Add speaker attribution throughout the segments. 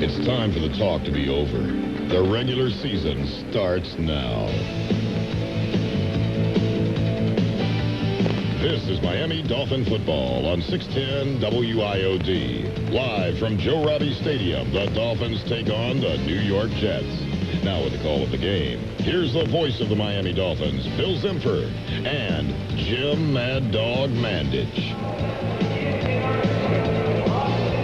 Speaker 1: It's time for the talk to be over. The regular season starts now. This is Miami Dolphin football on 610 WIOD. Live from Joe Robbie Stadium, the Dolphins take on the New York Jets. Now with the call of the game, here's the voice of the Miami Dolphins, Bill Zimpfer, and Jim Mad Dog Mandich.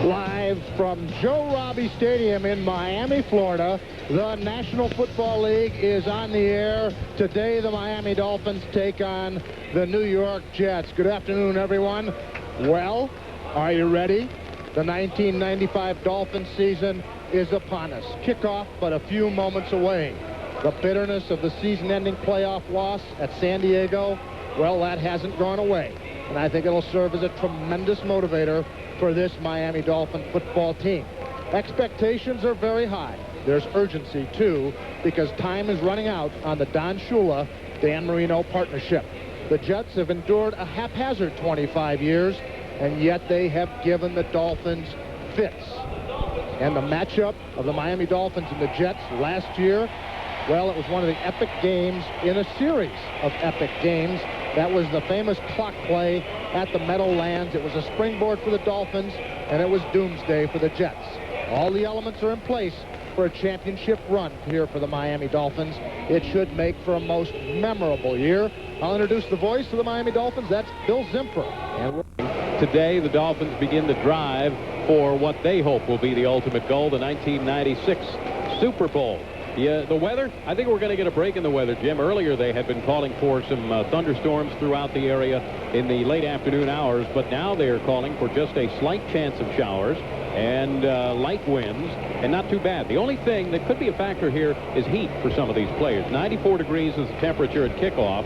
Speaker 2: Live from Joe Robbie Stadium in Miami, Florida, the National Football League is on the air. Today, the Miami Dolphins take on the New York Jets. Good afternoon, everyone. Well, are you ready? The 1995 Dolphins season is upon us. Kickoff but a few moments away. The bitterness of the season-ending playoff loss at San Diego, well, that hasn't gone away. And I think it'll serve as a tremendous motivator for this Miami Dolphin football team. Expectations are very high. There's urgency, too, because time is running out on the Don Shula-Dan Marino partnership. The Jets have endured a haphazard 25 years, and yet they have given the Dolphins fits. And the matchup of the Miami Dolphins and the Jets last year, well, it was one of the epic games in a series of epic games. That was the famous clock play at the Meadowlands. It was a springboard for the Dolphins, and it was doomsday for the Jets. All the elements are in place for a championship run here for the Miami Dolphins. It should make for a most memorable year. I'll introduce the voice of the Miami Dolphins. That's Bill Zimpfer.
Speaker 3: And today, the Dolphins begin the drive for what they hope will be the ultimate goal, the 1996 Super Bowl. The weather, I think we're going to get a break in the weather, Jim. Earlier, they had been calling for some thunderstorms throughout the area in the late afternoon hours, but now they're calling for just a slight chance of showers and light winds, and not too bad. The only thing that could be a factor here is heat for some of these players. 94 degrees is the temperature at kickoff.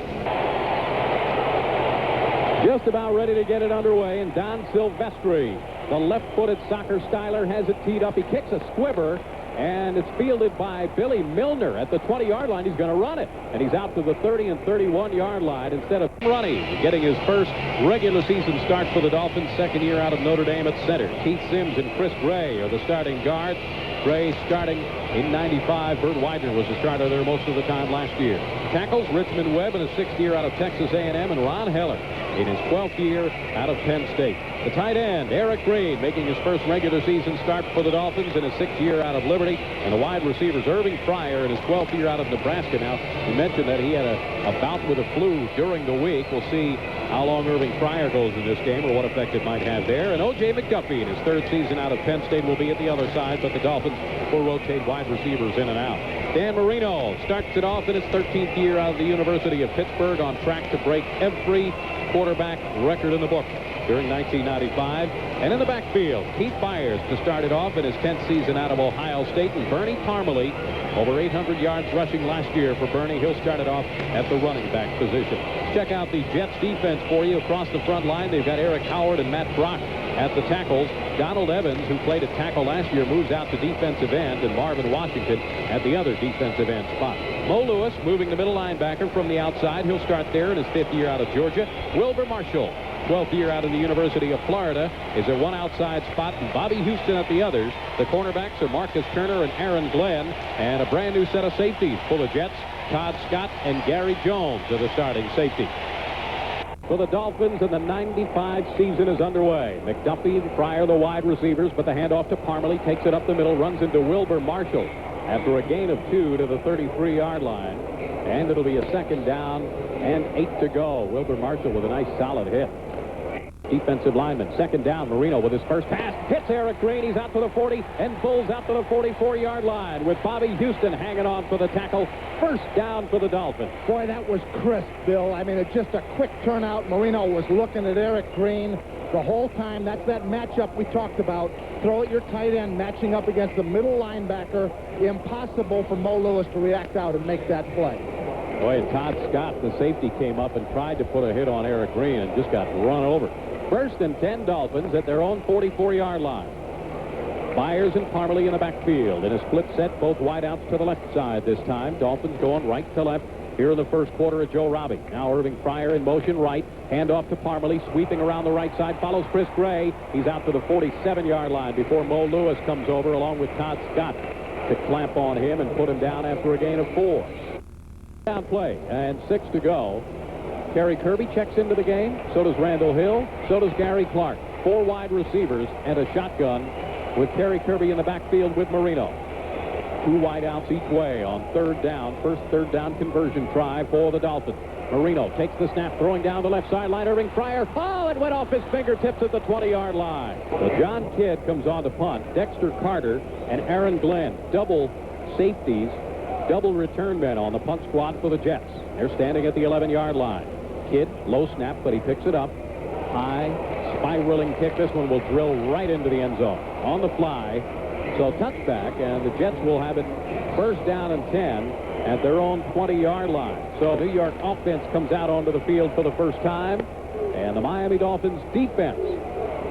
Speaker 3: Just about ready to get it underway, and Don Silvestri, the left-footed soccer styler, has it teed up. He kicks a squibber, and it's fielded by Billy Milner at the 20-yard line. He's going to run it, and he's out to the 30 and 31-yard line instead of running. Getting his first regular season start for the Dolphins, second year out of Notre Dame at center. Keith Sims and Chris Gray are the starting guards. Gray starting in 95. Bert Widener was the starter there most of the time last year. Tackles, Richmond Webb in his 6th year out of Texas A&M, and Ron Heller in his 12th year out of Penn State. The tight end, Eric Green, making his first regular season start for the Dolphins in his 6th year out of Liberty. And the wide receivers, Irving Fryer in his 12th year out of Nebraska. Now, you mentioned that he had a bout with a flu during the week. We'll see how long Irving Fryer goes in this game or what effect it might have there. And O.J. McDuffie in his 3rd season out of Penn State will be at the other side, but the Dolphins will rotate wide receivers in and out. Dan Marino starts it off in his 13th year out of the University of Pittsburgh, on track to break every quarterback record in the book during 1995. And in the backfield, Keith Byers to start it off in his 10th season out of Ohio State, and Bernie Parmalee, over 800 yards rushing last year for Bernie. He'll start it off at the running back position. Check out the Jets defense for you across the front line. They've got Eric Howard and Matt Brock at the tackles. Donald Evans, who played at tackle last year, moves out to defensive end, and Marvin Washington at the other defensive end spot. Mo Lewis moving the middle linebacker from the outside. He'll start there in his 5th year out of Georgia. Wilbur Marshall, 12th year out of the University of Florida, is at one outside spot, and Bobby Houston at the others. The cornerbacks are Marcus Turner and Aaron Glenn, and a brand new set of safeties for the Jets. Todd Scott and Gary Jones are the starting safety. For the Dolphins, and the 95 season is underway. McDuffie and Fryer, the wide receivers, but the handoff to Parmalee, takes it up the middle, runs into Wilbur Marshall after a gain of 2 to the 33-yard line. And it'll be a 2nd down and 8 to go. Wilbur Marshall with a nice solid hit. Defensive lineman, 2nd down. Marino with his first pass, hits Eric Green. He's out to the 40 and pulls out to the 44-yard line with Bobby Houston hanging on for the tackle. First down for the Dolphins.
Speaker 2: Boy, that was crisp, Bill. I mean, it's just a quick turnout. Marino was looking at Eric Green the whole time. That's that matchup we talked about. Throw at your tight end, matching up against the middle linebacker. Impossible for Mo Lewis to react out and make that play.
Speaker 3: Boy, and Todd Scott, the safety, came up and tried to put a hit on Eric Green and just got run over. 1st and 10 Dolphins at their own 44-yard line. Byers and Parmalee in the backfield in a split set, both wideouts to the left side this time. Dolphins going right to left. here in the first quarter of Joe Robbie. Now Irving Fryer in motion right. Hand off to Parmalee, sweeping around the right side. Follows Chris Gray. He's out to the 47-yard line before Mo Lewis comes over along with Todd Scott to clamp on him and put him down after a gain of 4. Down play and 6 to go. Kerry Kirby checks into the game. So does Randall Hill. So does Gary Clark. 4 wide receivers and a shotgun with Kerry Kirby in the backfield with Marino. 2 wideouts each way on third down. First third down conversion try for the Dolphins. Marino takes the snap, throwing down the left sideline. Irving Fryer. Oh, it went off his fingertips at the 20-yard line. So John Kidd comes on to punt. Dexter Carter and Aaron Glenn, double safeties, double return men on the punt squad for the Jets. They're standing at the 11-yard line. Kidd, low snap, but he picks it up. High, spiraling kick. This one will drill right into the end zone. On the fly, so touchback, and the Jets will have it first down and 10 at their own 20-yard line. So New York offense comes out onto the field for the first time, and the Miami Dolphins defense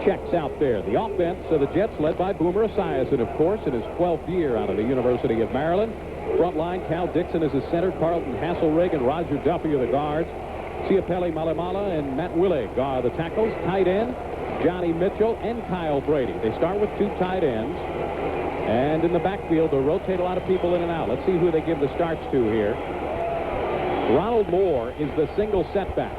Speaker 3: checks out there. The offense of the Jets led by Boomer Esiason, of course, in his 12th year out of the University of Maryland. Front line, Cal Dixon is his center. Carlton Hasselrig and Roger Duffy are the guards. Siapeli Malamala and Matt Willig are the tackles. Tight end, Johnny Mitchell and Kyle Brady. They start with 2 tight ends. And in the backfield, they'll rotate a lot of people in and out. Let's see who they give the starts to here. Ronald Moore is the single setback.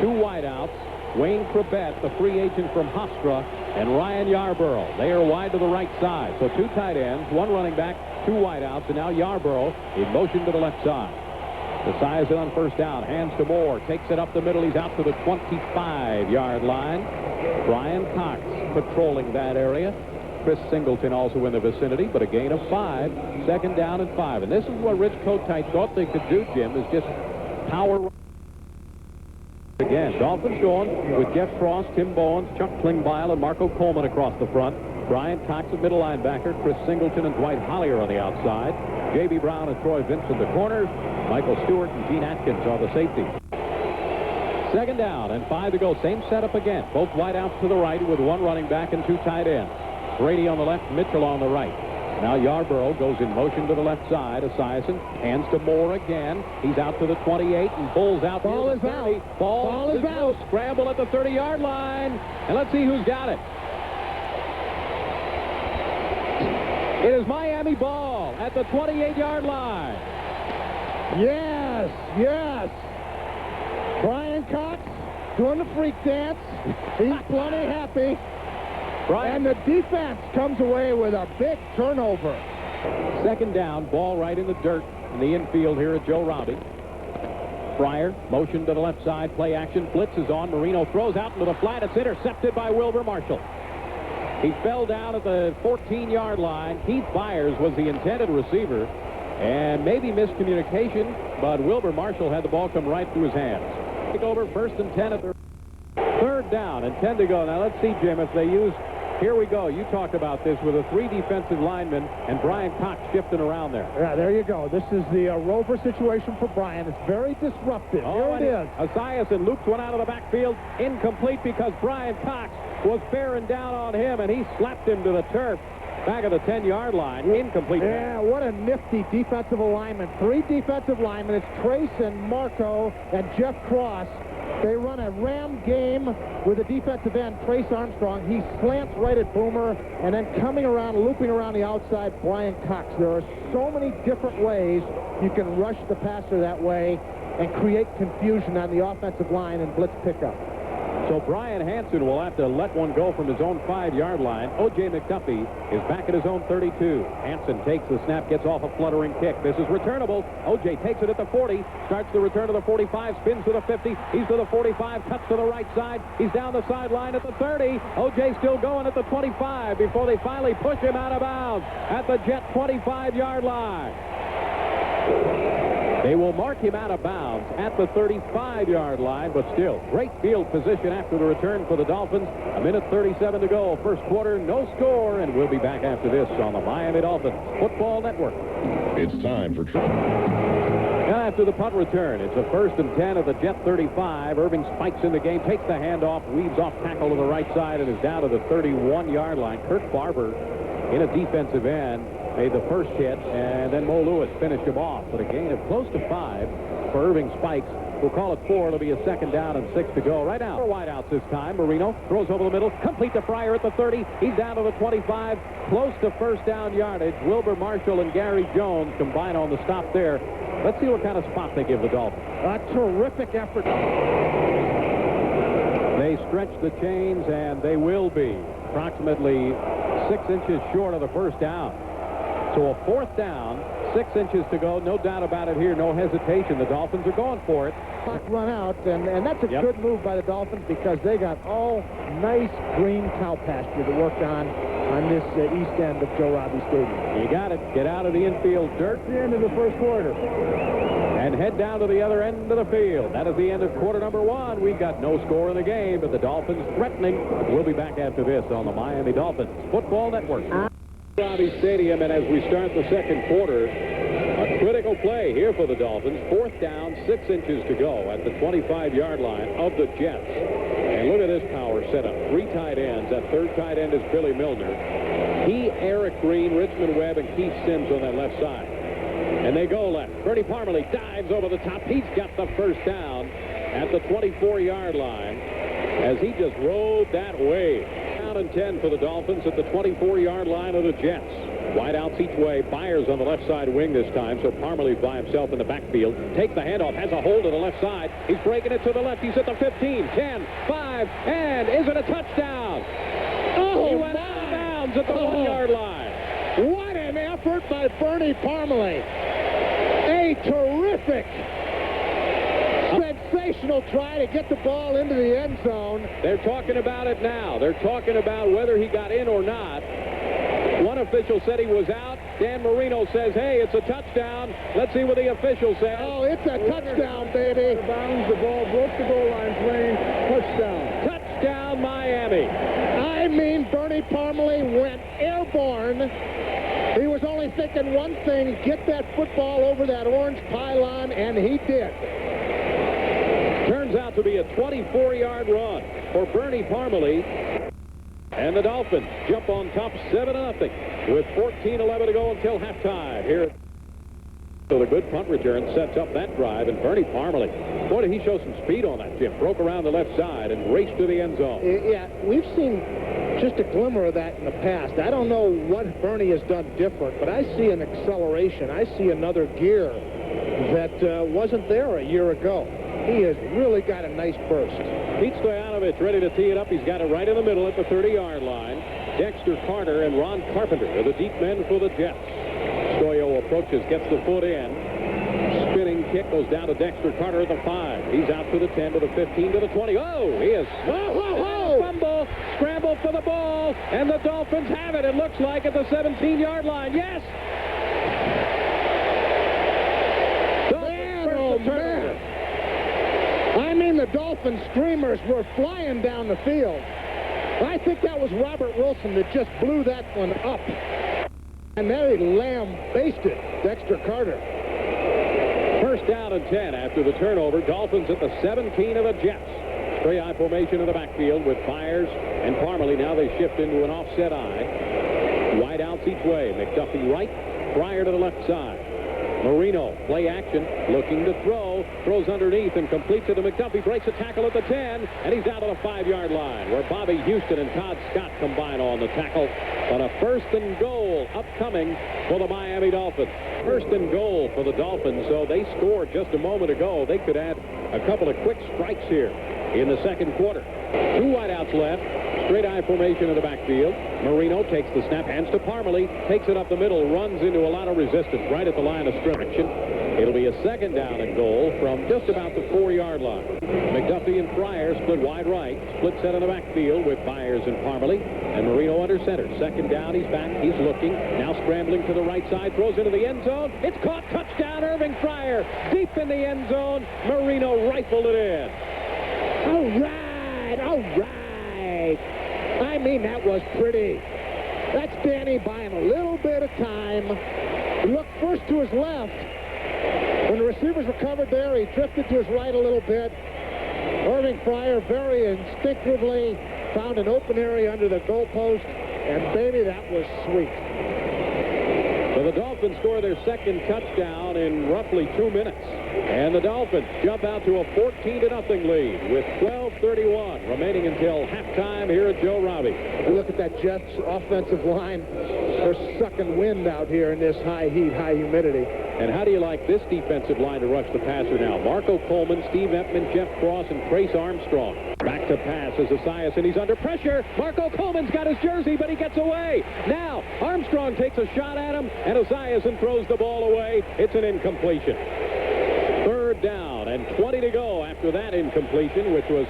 Speaker 3: 2 wideouts. Wayne Krabet, the free agent from Hofstra, and Ryan Yarborough. They are wide to the right side. So 2 tight ends, 1 running back, 2 wideouts, and now Yarborough in motion to the left side. Esiason on first down, hands to Moore, takes it up the middle. He's out to the 25-yard line. Brian Cox patrolling that area. Chris Singleton also in the vicinity, but a gain of 5. Second down and 5. And this is what Rich Kotite thought they could do, Jim, is just power. Again, Dolphins going with Jeff Cross, Tim Bowens, Chuck Klingbeil, and Marco Coleman across the front. Brian Cox, a middle linebacker. Chris Singleton and Dwight Hollier on the outside. J.B. Brown and Troy Vincent, the corners. Michael Stewart and Gene Atkins are the safeties. Second down and 5 to go. Same setup again. Both wideouts to the right with 1 running back and 2 tight ends. Brady on the left, Mitchell on the right. Now Yarborough goes in motion to the left side. Esiason hands to Moore again. He's out to the 28 and pulls out.
Speaker 2: Ball is out.
Speaker 3: Ball is out. Scramble at the 30-yard line. And let's see who's got it. It is Miami ball at the 28-yard line.
Speaker 2: Yes, yes. Brian Cox doing the freak dance. He's plenty happy. And the defense comes away with a big turnover.
Speaker 3: Second down, ball right in the dirt in the infield here at Joe Robbie. Fryer, motion to the left side, play action, blitz is on. Marino throws out into the flat. It's intercepted by Wilbur Marshall. He fell down at the 14-yard line. Keith Byers was the intended receiver, and maybe miscommunication, but Wilbur Marshall had the ball come right through his hands. Take over, first and 10 at the third down and 10 to go. Now let's see, Jim, if they use. Here we go. You talked about this with the 3 defensive linemen and Brian Cox shifting around there.
Speaker 2: Yeah, there you go. This is the rover situation for Brian. It's very disruptive. Here it is.
Speaker 3: Esiason loops one out of the backfield. Incomplete because Brian Cox was bearing down on him, and he slapped him to the turf back at the 10-yard line. Incomplete.
Speaker 2: Yeah, what a nifty defensive alignment. 3 defensive linemen. It's Trace and Marco and Jeff Cross. They run a ram game with the defensive end, Trace Armstrong. He slants right at Boomer, and then coming around, looping around the outside, Brian Cox. There are so many different ways you can rush the passer that way and create confusion on the offensive line and blitz pickup.
Speaker 3: So Brian Hansen will have to let one go from his own 5-yard line. O.J. McDuffie is back at his own 32. Hansen takes the snap, gets off a fluttering kick. This is returnable. O.J. takes it at the 40, starts the return to the 45, spins to the 50. He's to the 45, cuts to the right side. He's down the sideline at the 30. O.J. still going at the 25 before they finally push him out of bounds at the Jet 25-yard line. They will mark him out of bounds at the 35-yard line, but still, great field position after the return for the Dolphins. A minute 37 to go. First quarter, no score, and we'll be back after this on the Miami Dolphins Football Network.
Speaker 1: It's time for trouble.
Speaker 3: After the punt return, it's a first and 10 at the Jet 35. Irving spikes in the game, takes the handoff, weaves off tackle to the right side, and is down to the 31-yard line. Kirk Barber in a defensive end made the first hit, and then Mo Lewis finished him off. But a gain of close to 5 for Irving Spikes. We'll call it 4. It'll be a second down and 6 to go. Right out. 4 wideouts this time. Marino throws over the middle. Complete to Fryer at the 30. He's down to the 25. Close to first down yardage. Wilbur Marshall and Gary Jones combine on the stop there. Let's see what kind of spot they give the Dolphins.
Speaker 2: A terrific effort.
Speaker 3: They stretch the chains, and they will be approximately 6 inches short of the first down. So a 4th down, 6 inches to go. No doubt about it here. No hesitation. The Dolphins are going for it.
Speaker 2: Clock run out, and that's a good move by the Dolphins because they got all nice green cow pasture to work on this east end of Joe Robbie Stadium.
Speaker 3: You got it. Get out of the infield dirt.
Speaker 2: The end of the first quarter.
Speaker 3: And head down to the other end of the field. That is the end of quarter number 1. We've got no score in the game, but the Dolphins threatening. We'll be back after this on the Miami Dolphins Football Network. Robbie Stadium, and as we start the second quarter, a critical play here for the Dolphins. 4th down, 6 inches to go at the 25-yard line of the Jets. And look at this power setup. 3 tight ends. That 3rd tight end is Billy Milner. He, Eric Green, Richmond Webb, and Keith Sims on that left side. And they go left. Bernie Parmalee dives over the top. He's got the first down at the 24-yard line as he just rode that wave. Down and 10 for the Dolphins at the 24-yard line of the Jets. Wideouts each way. Byers on the left side wing this time, so Parmalee by himself in the backfield. Takes the handoff, has a hold to the left side. He's breaking it to the left. He's at the 15, 10, 5, and is it a touchdown?
Speaker 2: Oh,
Speaker 3: he went out of bounds at the 1-yard line.
Speaker 2: What an effort by Bernie Parmalee. A terrific, sensational try to get the ball into the end zone.
Speaker 3: They're talking about it now. They're talking about whether he got in or not. One official said he was out. Dan Marino says, hey, it's a touchdown. Let's see what the official says.
Speaker 2: Oh, it's a touchdown, baby.
Speaker 4: The ball broke the goal line plane. Touchdown.
Speaker 3: Touchdown, Miami.
Speaker 2: I mean, Bernie Parmalee went airborne. He was only thinking one thing, get that football over that orange pylon, and he did.
Speaker 3: Turns out to be a 24-yard run for Bernie Parmalee. And the Dolphins jump on top 7-0 with 14:11 to go until halftime here. So the good punt return sets up that drive, and Bernie Parmalee, boy, did he show some speed on that, Jim. Broke around the left side and raced to the end zone.
Speaker 2: Yeah, we've seen just a glimmer of that in the past. I don't know what Bernie has done different, but I see an acceleration. I see another gear that wasn't there a year ago. He has really got a nice burst.
Speaker 3: Pete Stoyanovich ready to tee it up. He's got it right in the middle at the 30-yard line. Dexter Carter and Ron Carpenter are the deep men for the Jets. Stoyo approaches, gets the foot in. Spinning kick goes down to Dexter Carter at the 5. He's out to the 10, to the 15, to the 20. Oh, he is. Fumble, scramble for the ball, and the Dolphins have it. It looks like at the 17-yard line. Yes.
Speaker 2: Man. I mean, the Dolphin streamers were flying down the field. I think that was Robert Wilson that just blew that one up. And there he lamb-basted Dexter Carter.
Speaker 3: First down and 10 after the turnover. Dolphins at the 17 of the Jets. Three eye formation in the backfield with Byers and Parmalee. Now they shift into an offset eye. Wide outs each way. McDuffie right, Fryer to the left side. Marino, play action, looking to throw, throws underneath and completes it to McDuffie, breaks a tackle at the 10, and he's down to the 5-yard line, where Bobby Houston and Todd Scott combine on the tackle. But a 1st and goal upcoming for the Miami Dolphins. 1st and goal for the Dolphins, so they scored just a moment ago. They could add a couple of quick strikes here in the second quarter. 2 wideouts left. Straight eye formation in the backfield. Marino takes the snap, hands to Parmalee, takes it up the middle, runs into a lot of resistance right at the line of scrimmage. It'll be a 2nd down and goal from just about the 4-yard line. McDuffie and Fryer split wide right, split set in the backfield with Byers and Parmalee, and Marino under center. 2nd down, he's back, he's looking, now scrambling to the right side, throws into the end zone. It's caught, touchdown, Irving Fryer, deep in the end zone. Marino rifled it in.
Speaker 2: All right, all right. I mean, that was pretty. That's Danny buying a little bit of time. He looked first to his left. When the receivers were covered there, he drifted to his right a little bit. Irving Fryer very instinctively found an open area under the goalpost, and baby, that was sweet.
Speaker 3: So the Dolphins score their 2nd touchdown in roughly 2 minutes. And the Dolphins jump out to a 14-0 lead with 12:31 remaining until halftime here at Joe Robbie.
Speaker 2: Look at that Jets offensive line. They're sucking wind out here in this high heat, high humidity.
Speaker 3: And how do you like this defensive line to rush the passer now? Marco Coleman, Steve Empman, Jeff Cross, and Trace Armstrong. Back to pass as Esiason. He's under pressure. Marco Coleman's got his jersey, but he gets away. Now, Armstrong takes a shot at him, and Esiason throws the ball away. It's an incompletion. Third down and 20 to go after that incompletion, which was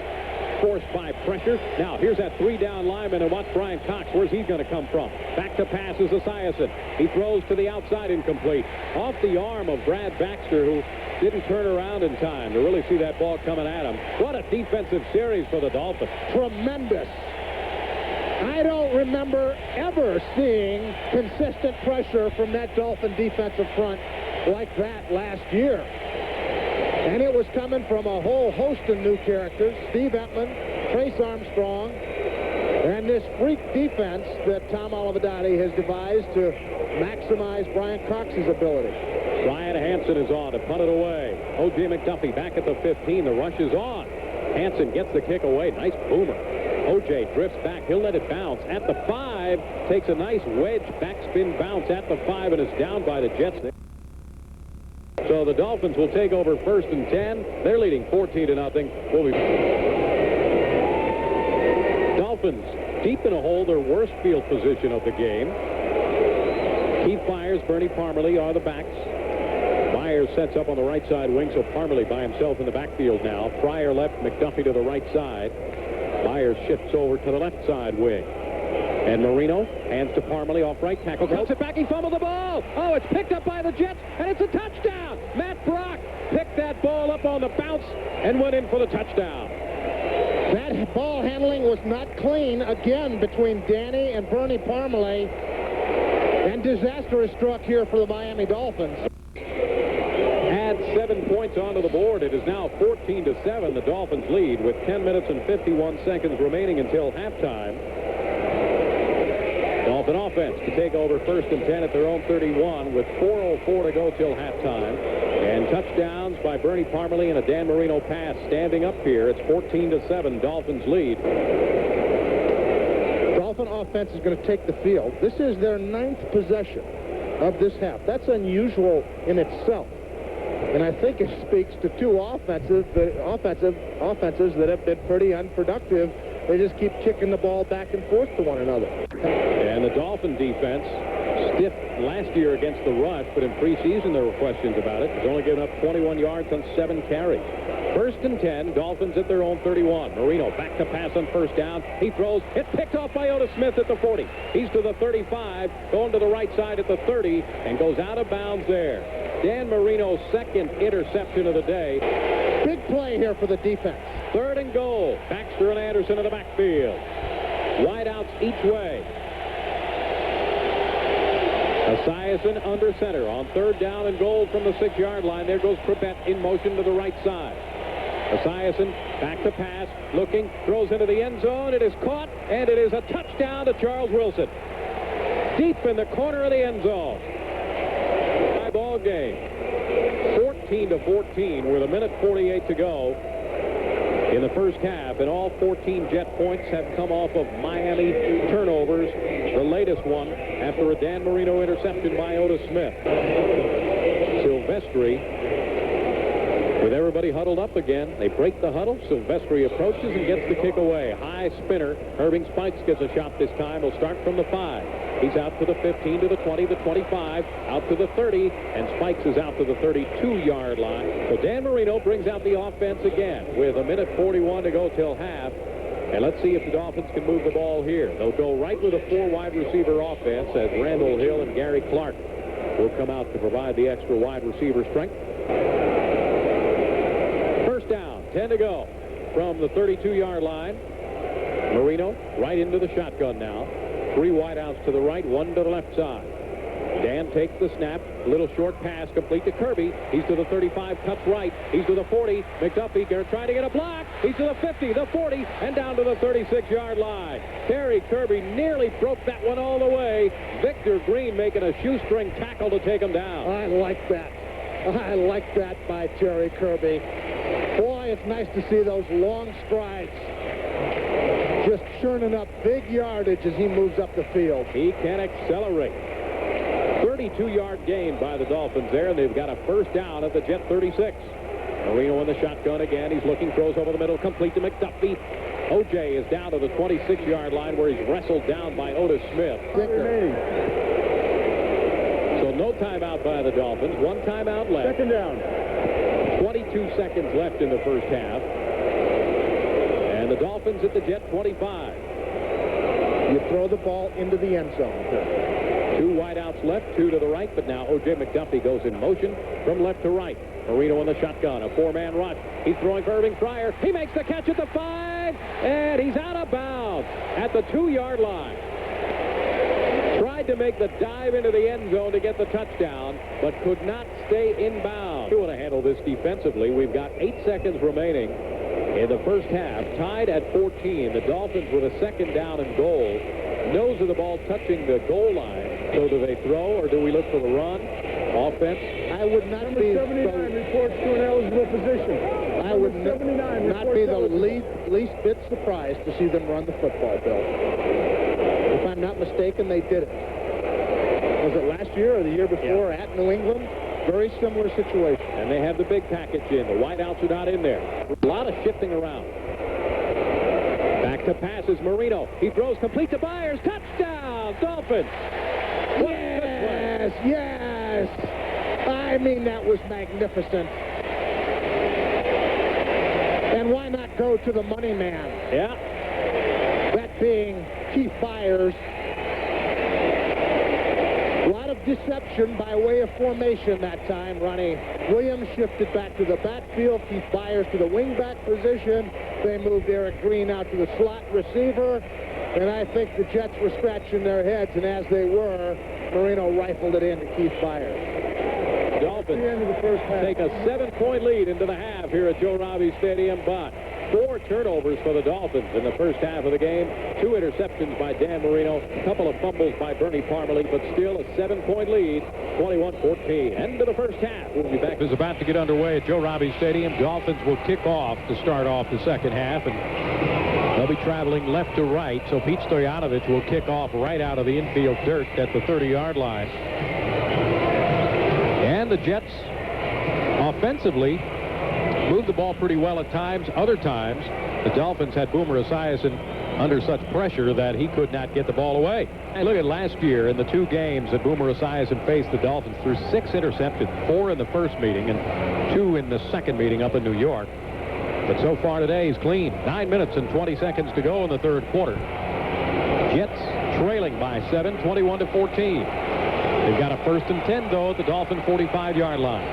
Speaker 3: forced by pressure. Now, here's that three-down lineman, and watch Brian Cox. Where's he going to come from? Back to pass is Esiason. He throws to the outside, incomplete. Off the arm of Brad Baxter, who didn't turn around in time to really see that ball coming at him. What a defensive series for the Dolphins.
Speaker 2: Tremendous. I don't remember ever seeing consistent pressure from that Dolphin defensive front like that last year. And it was coming from a whole host of new characters. Steve Empman, Trace Armstrong, and this freak defense that Tom Olivadotti has devised to maximize Brian Cox's ability.
Speaker 3: Brian Hansen is on to punt it away. O.J. McDuffie back at the 15. The rush is on. Hansen gets the kick away. Nice boomer. O.J. drifts back. He'll let it bounce at the 5. Takes a nice wedge backspin bounce at the 5 and is down by the Jets. So the Dolphins will take over 1st and 10. They're leading 14-0. We'll be Dolphins deep in a hole, their worst field position of the game. Keith Byers, Bernie Parmalee are the backs. Byers sets up on the right side wing, so Parmalee by himself in the backfield now. Pryor left, McDuffie to the right side. Byers shifts over to the left side wing. And Marino hands to Parmalee off right tackle. Cuts it back. He fumbled the ball. Oh, it's picked up by the Jets, and it's a touchdown. Matt Brock picked that ball up on the bounce and went in for the touchdown.
Speaker 2: That ball handling was not clean again between Danny and Bernie Parmalee. And disaster is struck here for the Miami Dolphins.
Speaker 3: Add 7 points onto the board. It is now 14-7. The Dolphins lead with 10 minutes and 51 seconds remaining until halftime. Dolphin offense to take over 1st and 10 at their own 31 with 4:04 to go till halftime. And touchdowns by Bernie Parmalee and a Dan Marino pass. Standing up here, it's 14-7. Dolphins lead.
Speaker 2: Dolphin offense is going to take the field. This is their 9th possession of this half. That's unusual in itself. And I think it speaks to two offenses that have been pretty unproductive. They just keep kicking the ball back and forth to one another.
Speaker 3: And the Dolphin defense, stiff last year against the rush, but in preseason there were questions about it. It's only given up 21 yards on 7 carries. 1st and 10, Dolphins at their own 31. Marino back to pass on 1st down. He throws. It's picked off by Otis Smith at the 40. He's to the 35, going to the right side at the 30, and goes out of bounds there. Dan Marino's 2nd interception of the day.
Speaker 2: Big play here for the defense.
Speaker 3: 3rd and goal. Baxter and Anderson in the backfield. Wideouts each way. Esiason under center on 3rd down and goal from the 6-yard line. There goes Cribett in motion to the right side. Esiason back to pass, looking, throws into the end zone. It is caught, and it is a touchdown to Charles Wilson. Deep in the corner of the end zone. High ball game. 14-14 with 1:48 to go in the first half, and all 14 Jet points have come off of Miami turnovers. The latest one after a Dan Marino interception by Otis Smith. Silvestri with everybody huddled up again. They break the huddle. Silvestri approaches and gets the kick away. High spinner. Irving Spikes gets a shot this time. He'll start from the 5. He's out to the 15, to the 20, the 25, out to the 30, and Spikes is out to the 32-yard line. So Dan Marino brings out the offense again with 1:41 to go till half. And let's see if the Dolphins can move the ball here. They'll go right with a 4-wide receiver offense as Randall Hill and Gary Clark will come out to provide the extra wide receiver strength. 1st down, 10 to go from the 32-yard line. Marino right into the shotgun now. 3 wideouts to the right, 1 to the left side. Dan takes the snap, little short pass, complete to Kirby. He's to the 35, cuts right. He's to the 40. McDuffie trying to get a block. He's to the 50, the 40, and down to the 36-yard line. Terry Kirby nearly broke that one all the way. Victor Green making a shoestring tackle to take him down.
Speaker 2: I like that. I like that by Jerry Kirby. Boy, it's nice to see those long strides. Just churning up big yardage as he moves up the field.
Speaker 3: He can accelerate. 32-yard gain by the Dolphins there, and they've got a first down at the Jet 36. Marino in the shotgun again. He's looking, throws over the middle, complete to McDuffie. O.J. is down to the 26-yard line where he's wrestled down by Otis Smith. So no timeout by the Dolphins. One timeout left.
Speaker 4: Second down.
Speaker 3: 22 seconds left in the first half. And the Dolphins at the Jet 25.
Speaker 2: You throw the ball into the end zone.
Speaker 3: 2 wideouts left, 2 to the right, but now O.J. McDuffie goes in motion from left to right. Marino in the shotgun, a 4-man rush. He's throwing for Irving Fryer. He makes the catch at the 5, and he's out of bounds at the 2-yard line. Tried to make the dive into the end zone to get the touchdown, but could not stay in bounds. You want to handle this defensively. We've got 8 seconds remaining in the first half, tied at 14. The Dolphins with a second down and goal. Nose of the ball touching the goal line. So do they throw, or do we look for the run? Offense?
Speaker 2: I would not
Speaker 4: Number
Speaker 2: be
Speaker 4: 79 reports to an eligible position.
Speaker 2: I would
Speaker 4: Number 79
Speaker 2: not be the
Speaker 4: eligible.
Speaker 2: least bit surprised to see them run the football, Bill. If I'm not mistaken, they did it. Was it last year or the year before at New England? Very similar situation.
Speaker 3: And they have the big package in. The wideouts are not in there. A lot of shifting around. Back to passes, Marino. He throws complete to Byers. Touchdown, Dolphins.
Speaker 2: Yes, yes. I mean, that was magnificent. And why not go to the money man?
Speaker 3: Yeah.
Speaker 2: That being Keith Byers. A lot of deception by way of formation that time, Ronnie. Williams shifted back to the backfield. Keith Byers to the wingback position. They moved Eric Green out to the slot receiver. And I think the Jets were scratching their heads, and as they were, Marino rifled it into Keith Byers.
Speaker 3: Dolphins take a 7-point lead into the half here at Joe Robbie Stadium, but 4 turnovers for the Dolphins in the first half of the game. 2 interceptions by Dan Marino, a couple of fumbles by Bernie Parmalee, but still a 7-point lead, 21-14. End of the first half. We'll be back. Is about to get underway at Joe Robbie Stadium. Dolphins will kick off to start off the second half, and they'll be traveling left to right, so Pete Stoyanovich will kick off right out of the infield dirt at the 30-yard line. And the Jets offensively moved the ball pretty well at times. Other times, the Dolphins had Boomer Esiason under such pressure that he could not get the ball away. And look at last year in the 2 games that Boomer Esiason faced the Dolphins, threw 6 intercepted, 4 in the first meeting and 2 in the second meeting up in New York. But so far today, he's clean. 9 minutes and 20 seconds to go in the third quarter. Jets trailing by 7, 21-14. They've got a 1st and 10, though, at the Dolphin 45-yard line.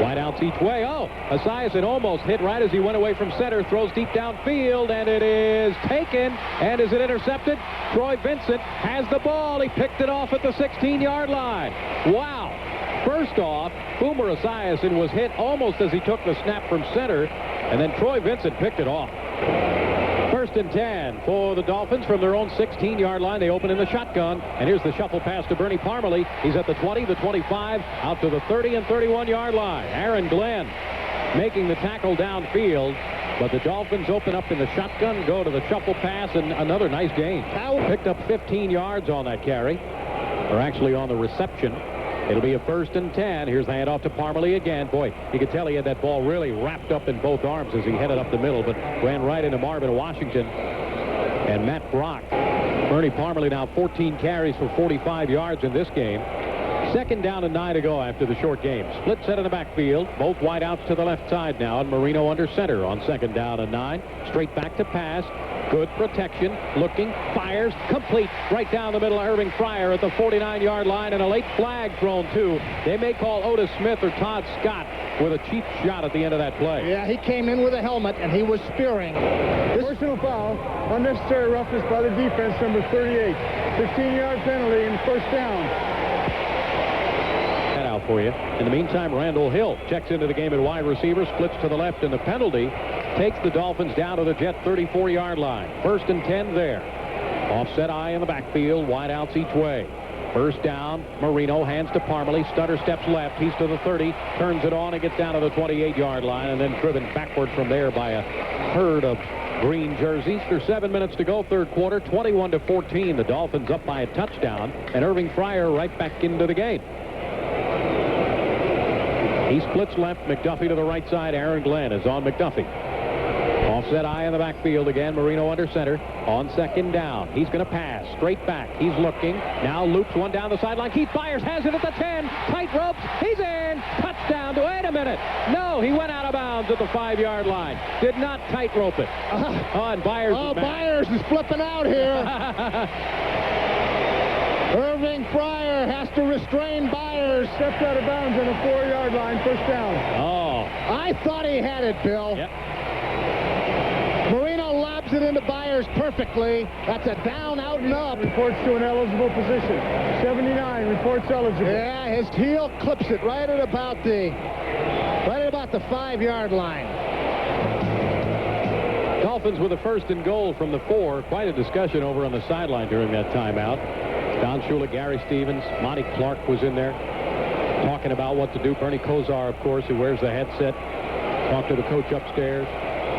Speaker 3: Wideouts each way. Oh, Esiason almost hit right as he went away from center. Throws deep downfield, and it is taken. And is it intercepted? Troy Vincent has the ball. He picked it off at the 16-yard line. Wow. First off, Boomer Esiason was hit almost as he took the snap from center, and then Troy Vincent picked it off. 1st and 10 for the Dolphins from their own 16-yard line. They open in the shotgun, and here's the shuffle pass to Bernie Parmalee. He's at the 20, the 25, out to the 30 and 31-yard line. Aaron Glenn making the tackle downfield, but the Dolphins open up in the shotgun, go to the shuffle pass, and another nice gain. Picked up 15 yards on that carry, or actually on the reception. It'll be a 1st and 10. Here's the handoff to Parmalee again. Boy, you could tell he had that ball really wrapped up in both arms as he headed up the middle, but ran right into Marvin Washington and Matt Brock. Bernie Parmalee now 14 carries for 45 yards in this game. 2nd down and 9 to go after the short game. Split set in the backfield. Both wideouts to the left side now, and Marino under center on 2nd down and 9. Straight back to pass. Good protection. Looking. Fires. Complete. Right down the middle. Irving Fryer at the 49-yard line, and a late flag thrown too. They may call Otis Smith or Todd Scott with a cheap shot at the end of that play.
Speaker 2: Yeah, he came in with a helmet, and he was spearing.
Speaker 4: Personal foul. Unnecessary roughness by the defense, number 38. 15-yard penalty and 1st down.
Speaker 3: For you. In the meantime, Randall Hill checks into the game at wide receiver, splits to the left, and the penalty takes the Dolphins down to the Jet 34-yard line. 1st and 10 there. Offset eye in the backfield, wideouts each way. First down, Marino hands to Parmalee. Stutter steps left. He's to the 30. Turns it on and gets down to the 28-yard line, and then driven backward from there by a herd of green jerseys. There's 7 minutes to go, third quarter. 21-14. The Dolphins up by a touchdown, and Irving Fryer right back into the game. He splits left. McDuffie to the right side. Aaron Glenn is on McDuffie. Offset eye in the backfield again. Marino under center. On second down. He's going to pass. Straight back. He's looking. Now loops one down the sideline. Keith Byers has it at the 10. Tight ropes. He's in. Touchdown. Wait a minute. No, he went out of bounds at the 5-yard line. Did not tightrope it. And Byers is
Speaker 2: Byers is flipping out here. Irving Fryer has to restrain Byers.
Speaker 4: Stepped out of bounds on the 4-yard line. First down.
Speaker 3: Oh.
Speaker 2: I thought he had it, Bill.
Speaker 3: Yep.
Speaker 2: Marino lobs it into Byers perfectly. That's a down, out, and up.
Speaker 4: Reports to an eligible position. 79 reports eligible.
Speaker 2: Yeah, his heel clips it right at about the 5-yard line.
Speaker 3: Dolphins with a first and goal from the 4. Quite a discussion over on the sideline during that timeout. Don Shula, Gary Stevens, Monty Clark was in there talking about what to do. Bernie Kosar, of course, who wears the headset, talked to the coach upstairs.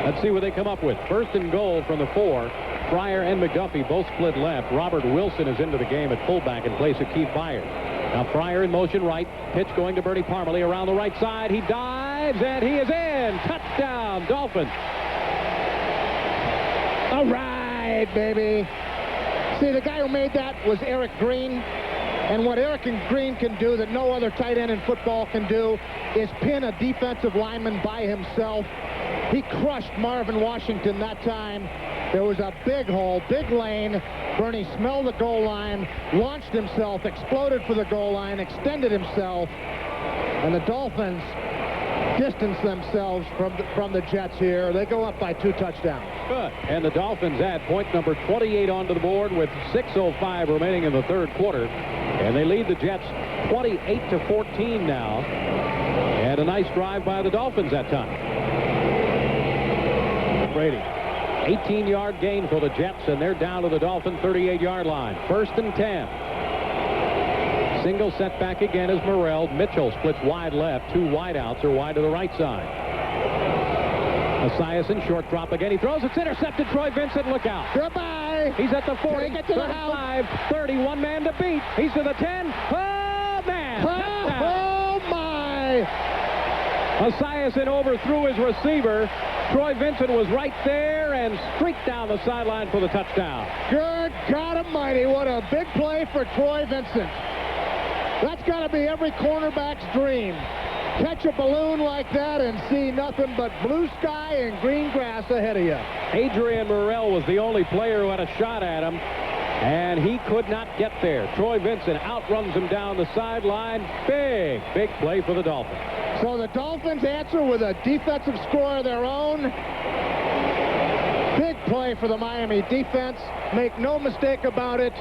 Speaker 3: Let's see what they come up with. First and goal from the 4. Fryer and McDuffie both split left. Robert Wilson is into the game at fullback in place of Keith Byers. Now Fryer in motion right. Pitch going to Bernie Parmalee around the right side. He dives, and he is in. Touchdown, Dolphins.
Speaker 2: All right, baby. See, the guy who made that was Eric Green. And what Eric Green can do that no other tight end in football can do is pin a defensive lineman by himself. He crushed Marvin Washington that time. There was a big hole, big lane. Bernie smelled the goal line, launched himself, exploded for the goal line, extended himself. And the Dolphins distance themselves from the Jets here. They go up by 2 touchdowns.
Speaker 3: Good. And the Dolphins add point number 28 onto the board with 6:05 remaining in the third quarter. And they lead the Jets 28-14 now. And a nice drive by the Dolphins that time. Brady. 18-yard gain for the Jets, and they're down to the Dolphin 38-yard line. First and 10. Single setback again is Morrell. Mitchell splits wide left. 2 wideouts are wide to the right side. Esiason, short drop again. He throws. It's intercepted. Troy Vincent, look out.
Speaker 2: Goodbye.
Speaker 3: He's at the 40,
Speaker 2: Take it to the
Speaker 3: 35, 30. One man to beat. He's to the 10. Oh, man.
Speaker 2: Oh, my.
Speaker 3: Esiason overthrew his receiver. Troy Vincent was right there and streaked down the sideline for the touchdown.
Speaker 2: Good God Almighty, what a big play for Troy Vincent. That's got to be every cornerback's dream. Catch a balloon like that and see nothing but blue sky and green grass ahead of you.
Speaker 3: Adrian Morrell was the only player who had a shot at him, and he could not get there. Troy Vincent outruns him down the sideline. Big play for the Dolphins.
Speaker 2: So the Dolphins answer with a defensive score of their own. Big play for the Miami defense. Make no mistake about it.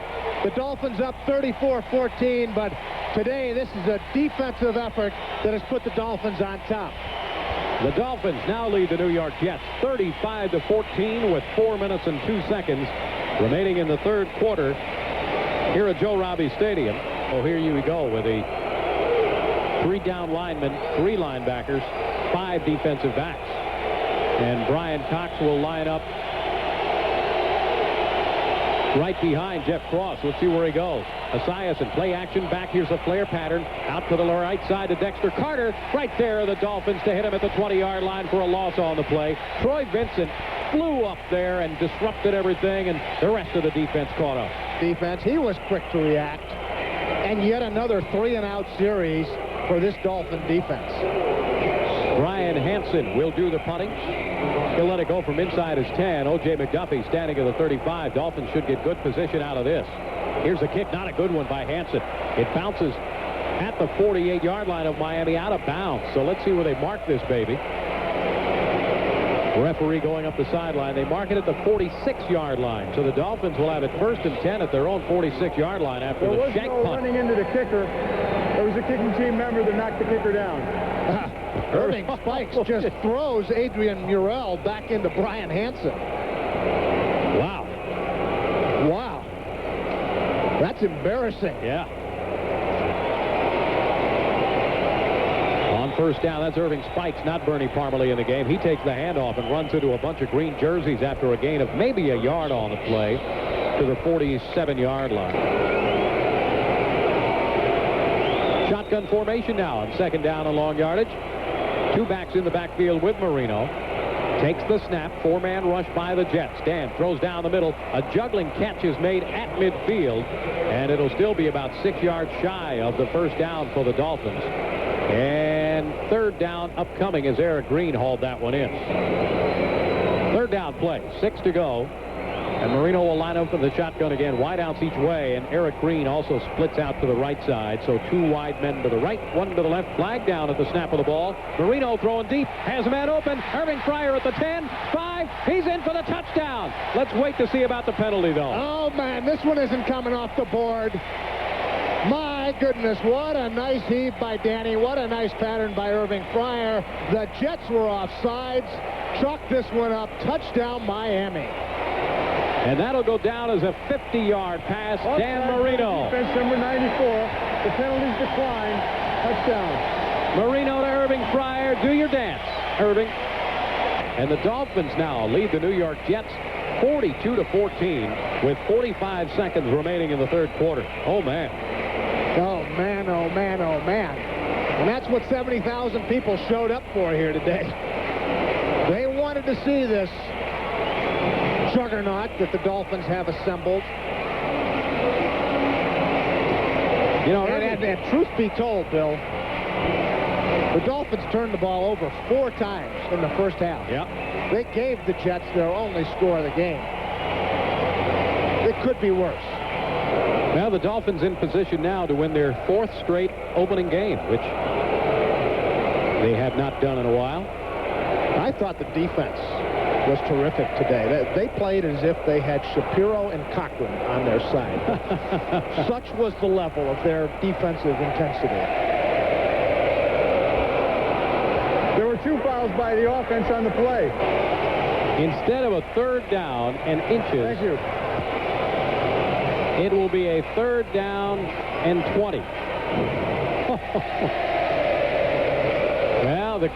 Speaker 2: The Dolphins up 34-14, but today this is a defensive effort that has put the Dolphins on top.
Speaker 3: The Dolphins now lead the New York Jets 35-14 with 4 minutes and 2 seconds remaining in the third quarter here at Joe Robbie Stadium. Oh, here you go with a 3 down linemen, 3 linebackers, 5 defensive backs. And Brian Cox will line up right behind Jeff Cross. Let's see where he goes. Esiason, play action back. Here's a flare pattern. Out to the right side to Dexter Carter. Right there are the Dolphins to hit him at the 20-yard line for a loss on the play. Troy Vincent flew up there and disrupted everything, and the rest of the defense caught up.
Speaker 2: Defense, he was quick to react. And yet another 3-and-out series for this Dolphin defense.
Speaker 3: Brian Hansen will do the punting. He'll let it go from inside his 10. O.J. McDuffie standing at the 35. Dolphins should get good position out of this. Here's a kick, not a good one by Hansen. It bounces at the 48-yard line of Miami, out of bounds. So let's see where they mark this baby. Referee going up the sideline. They mark it at the 46-yard line. So the Dolphins will have it first and 10 at their own 46-yard line after the shank punt.
Speaker 4: Running into the kicker. There was a kicking team member that knocked the kicker down.
Speaker 2: Irving Spikes just throws Adrian Morrell back into Brian Hansen.
Speaker 3: Wow.
Speaker 2: Wow. That's embarrassing.
Speaker 3: Yeah. first down. That's Irving Spikes, not Bernie Parmalee in the game. He takes the handoff and runs into a bunch of green jerseys after a gain of maybe a yard on the play to the 47-yard line. Shotgun formation now on second down and long yardage. Two backs in the backfield with Marino. Takes the snap. Four-man rush by the Jets. Dan throws down the middle. A juggling catch is made at midfield, and it'll still be about 6 yards shy of the first down for the Dolphins. And third down upcoming as Eric Green hauled that one in. Third down play. 6 to go. And Marino will line up for the shotgun again. Wide outs each way, and Eric Green also splits out to the right side. So two wide men to the right, one to the left. Flag down at the snap of the ball. Marino throwing deep. Has a man open. Irving Fryer at the 10, 5. He's in for the touchdown. Let's wait to see about the penalty, though.
Speaker 2: Oh, man, this one isn't coming off the board. My goodness, what a nice heave by Danny. What a nice pattern by Irving Fryer. The Jets were offsides. Chalk this one up. Touchdown, Miami.
Speaker 3: And that'll go down as a 50-yard pass. Dan Marino.
Speaker 4: Defense number 94. The penalties decline. Touchdown.
Speaker 3: Marino to Irving Fryer. Do your dance, Irving. And the Dolphins now lead the New York Jets 42-14 with 45 seconds remaining in the third quarter. Oh, man.
Speaker 2: Oh, man, oh, man, oh, man. And that's what 70,000 people showed up for here today. They wanted to see this juggernaut that the Dolphins have assembled. You know, and truth be told, Bill, the Dolphins turned the ball over 4 times in the first half.
Speaker 3: Yep.
Speaker 2: They gave the Jets their only score of the game. It could be worse.
Speaker 3: Well, the Dolphins in position now to win their 4th straight opening game, which they have not done in a while.
Speaker 2: I thought the defense was terrific today. They played as if they had Shapiro and Cochran on their side. Such was the level of their defensive intensity.
Speaker 4: There were 2 fouls by the offense on the play.
Speaker 3: Instead of a third down and inches,
Speaker 4: Thank you.
Speaker 3: it will be a third down and 20. Well, the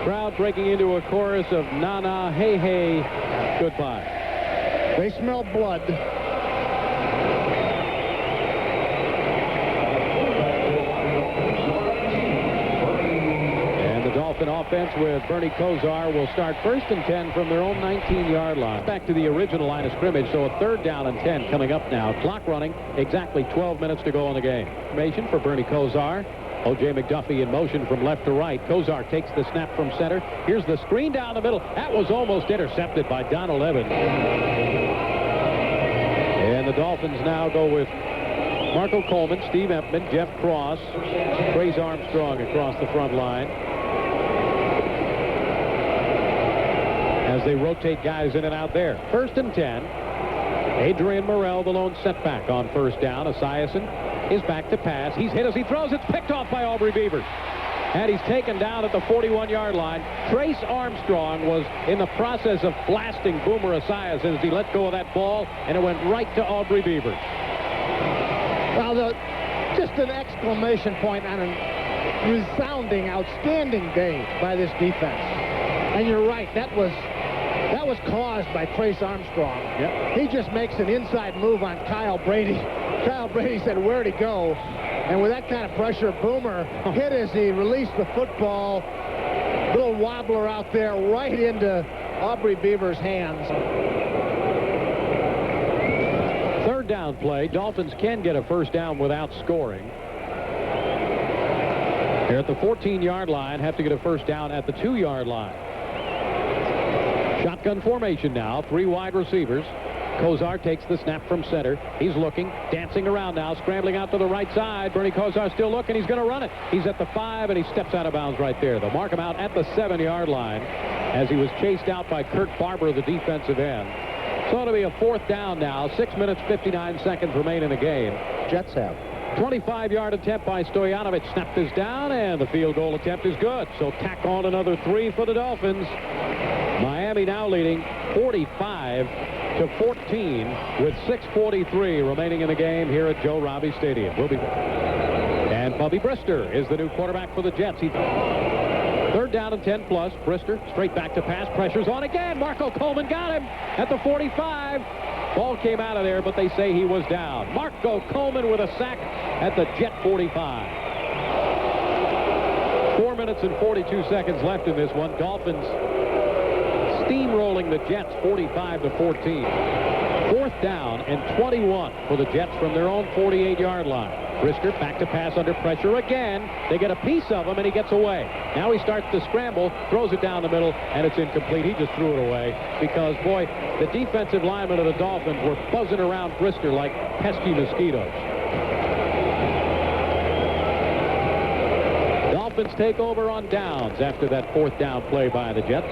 Speaker 3: crowd breaking into a chorus of na na, hey hey, goodbye.
Speaker 2: They smell blood.
Speaker 3: And the Dolphin offense with Bernie Kosar will start 1st and 10 from their own 19-yard line. Back to the original line of scrimmage, so a third down and 10 coming up now. Clock running, exactly 12 minutes to go in the game. Formation for Bernie Kosar. O.J. McDuffie in motion from left to right. Kosar takes the snap from center. Here's the screen down the middle. That was almost intercepted by Donald Evans. And the Dolphins now go with Marco Coleman, Steve Empman, Jeff Cross, Trace Armstrong across the front line. As they rotate guys in and out there. 1st and 10. Adrian Morrell, the lone setback on first down. Esiason is back to pass. He's hit as he throws. It's picked off by Aubrey Beavers. And he's taken down at the 41-yard line. Trace Armstrong was in the process of blasting Boomer Esiason as he let go of that ball, and it went right to Aubrey Beavers.
Speaker 2: Well, just an exclamation point on a resounding, outstanding day by this defense. And you're right, that was caused by Trace Armstrong.
Speaker 3: Yep.
Speaker 2: He just makes an inside move on Kyle Brady. Kyle Brady said, where'd he go? And with that kind of pressure, Boomer hit as he released the football. Little wobbler out there right into Aubrey Beavers' hands.
Speaker 3: Third down play. Dolphins can get a first down without scoring. They're at the 14-yard line. Have to get a first down at the 2-yard line. Shotgun formation now. 3 wide receivers. Kosar takes the snap from center. He's looking, dancing around now, scrambling out to the right side. Bernie Kosar still looking. He's going to run it. He's at the 5, and he steps out of bounds right there. They'll mark him out at the 7-yard line as he was chased out by Kurt Barber, the defensive end. So it'll be a 4th down now. 6 minutes, 59 seconds remain in the game.
Speaker 2: Jets have.
Speaker 3: 25-yard attempt by Stoyanovich. Snap is down, and the field goal attempt is good. So tack on another 3 for the Dolphins. Miami now leading 45-14 with 6:43 remaining in the game here at Joe Robbie Stadium. We'll be back. And And Bubby Brister is the new quarterback for the Jets. Third down and 10 plus. Brister straight back to pass. Pressure's on again. Marco Coleman got him at the 45. Ball came out of there, but they say he was down. Marco Coleman with a sack at the Jet 45. 4 minutes and 42 seconds left in this one. Dolphins steamrolling the Jets 45-14. Fourth down and 21 for the Jets from their own 48-yard line. Brister back to pass under pressure again. They get a piece of him, and he gets away. Now he starts to scramble, throws it down the middle, and it's incomplete. He just threw it away because, boy, the defensive linemen of the Dolphins were buzzing around Brister like pesky mosquitoes. Dolphins take over on downs after that fourth down play by the Jets.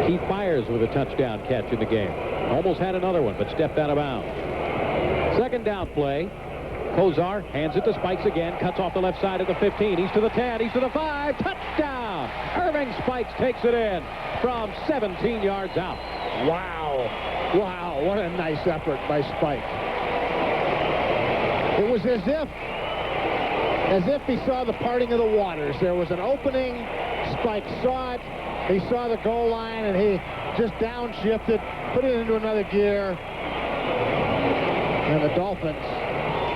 Speaker 3: Keith Byers with a touchdown catch in the game. Almost had another one, but stepped out of bounds. Second down play. Kozar hands it to Spikes again. Cuts off the left side at the 15. He's to the 10. He's to the 5. Touchdown! Irving Spikes takes it in from 17 yards out.
Speaker 2: Wow. Wow, what a nice effort by Spike. It was as if he saw the parting of the waters. There was an opening. Spike saw it. He saw the goal line, and he just downshifted, put it into another gear. And the Dolphins,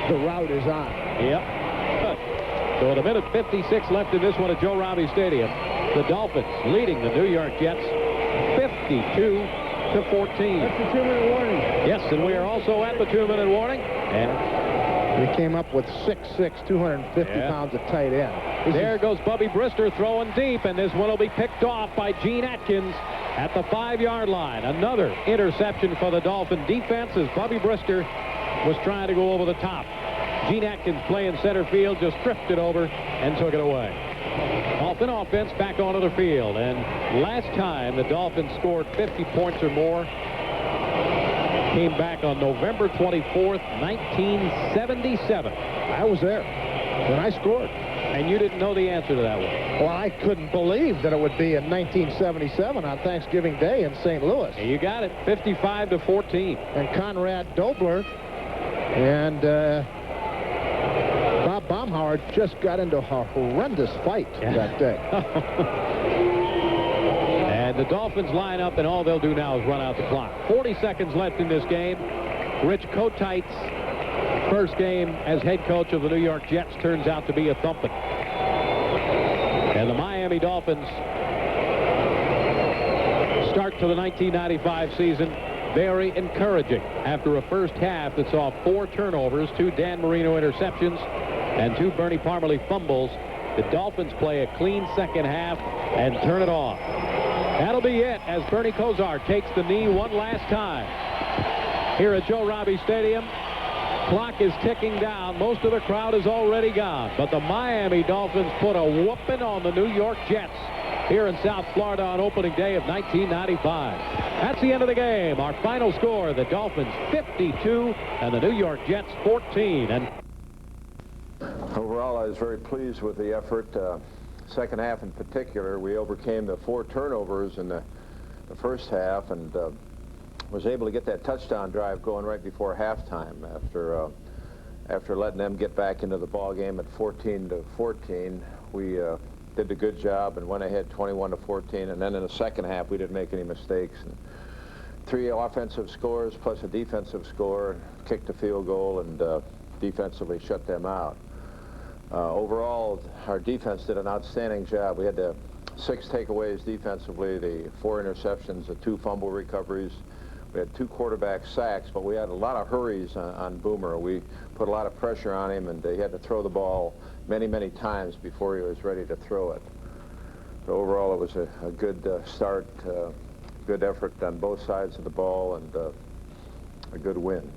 Speaker 2: the route is on.
Speaker 3: Yep. So at a minute 56 left in this one at Joe Robbie Stadium. The Dolphins leading the New York Jets 52-14.
Speaker 4: That's the 2-minute warning.
Speaker 3: Yes, and we are also at the 2-minute warning. And
Speaker 2: we came up with 6'6", 250 pounds of tight end.
Speaker 3: There goes Bubby Brister throwing deep, and this one will be picked off by Gene Atkins at the 5-yard line. Another interception for the Dolphin defense as Bubby Brister was trying to go over the top. Gene Atkins playing center field just drifted over and took it away. Dolphin offense back onto the field, and last time the Dolphins scored 50 points or more came back on November 24th, 1977.
Speaker 2: I was there when I scored.
Speaker 3: And you didn't know the answer to that one.
Speaker 2: Well, I couldn't believe that it would be in 1977 on Thanksgiving Day in St. Louis.
Speaker 3: You got it, 55-14.
Speaker 2: And Conrad Dobler and Bob Baumhauer just got into a horrendous fight that day.
Speaker 3: And the Dolphins line up, and all they'll do now is run out the clock. 40 seconds left in this game. Rich Kotite's first game as head coach of the New York Jets turns out to be a thumping. And the Miami Dolphins start to the 1995 season very encouraging after a first half that saw 4 turnovers, 2 Dan Marino interceptions, and 2 Bernie Parmalee fumbles. The Dolphins play a clean second half and turn it off. That'll be it as Bernie Kosar takes the knee one last time here at Joe Robbie Stadium. Clock is ticking down. Most of the crowd is already gone. But the Miami Dolphins put a whooping on the New York Jets here in South Florida on opening day of 1995. That's the end of the game. Our final score, the Dolphins 52 and the New York Jets 14. And
Speaker 5: overall, I was very pleased with the effort. Second half in particular, we overcame the 4 turnovers in the first half and was able to get that touchdown drive going right before halftime after letting them get back into the ball game at 14-14. We did a good job and went ahead 21-14, and then in the second half we didn't make any mistakes. And 3 offensive scores plus a defensive score, kicked a field goal, and defensively shut them out. Overall, our defense did an outstanding job. We had 6 takeaways defensively, the 4 interceptions, the 2 fumble recoveries. We had 2 quarterback sacks, but we had a lot of hurries on Boomer. We put a lot of pressure on him, and he had to throw the ball many, many times before he was ready to throw it. So overall, it was a good start, good effort on both sides of the ball, and a good win.